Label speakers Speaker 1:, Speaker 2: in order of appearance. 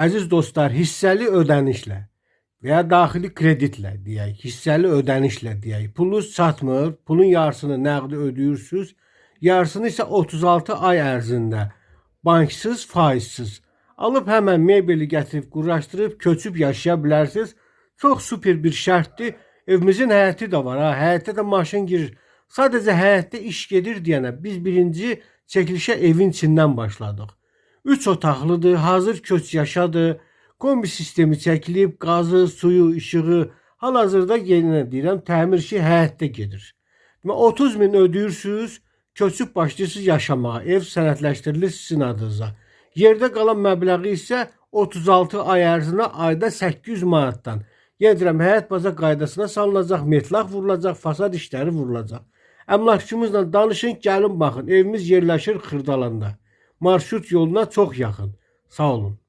Speaker 1: Əziz dostlar, hissəli ödənişlə və ya daxili kreditlə deyək, hissəli ödənişlə deyək, pulunuz çatmır, pulun yarısını nəqdi ödəyirsiniz, yarısını isə 36 ay ərzində banksız, faizsiz alıb həmən mebeli gətirib quraşdırıb köçüb yaşaya bilərsiniz. Çox super bir şərtdir. Evimizin həyəti də var, ha, həyətdə də maşın girir. Sadəcə həyətdə iş gedir deyənə biz birinci çəkilişə evin içindən başladıq. 3 otaqlıdır, hazır köç yaşadır, kombi sistemi çəkilib, qazı, suyu, işığı, hal-hazırda yenə deyirəm, təmir işi həyətdə gedir. 30 min ödəyirsiniz, köçüb başlayırsınız yaşamağa, ev sənədləşdirilir sizin adınıza. Yerdə qalan məbləği isə 36 ay ərzində ayda 800 manatdan. Yenə deyirəm, həyət baza qaydasına salınacaq, metlaq vurulacaq, fasad işləri vurulacaq. Əmlakçımızla danışın, gəlin baxın, evimiz yerləşir Xırdalanda. Marşrut yoluna çox yaxın. Sağ olun.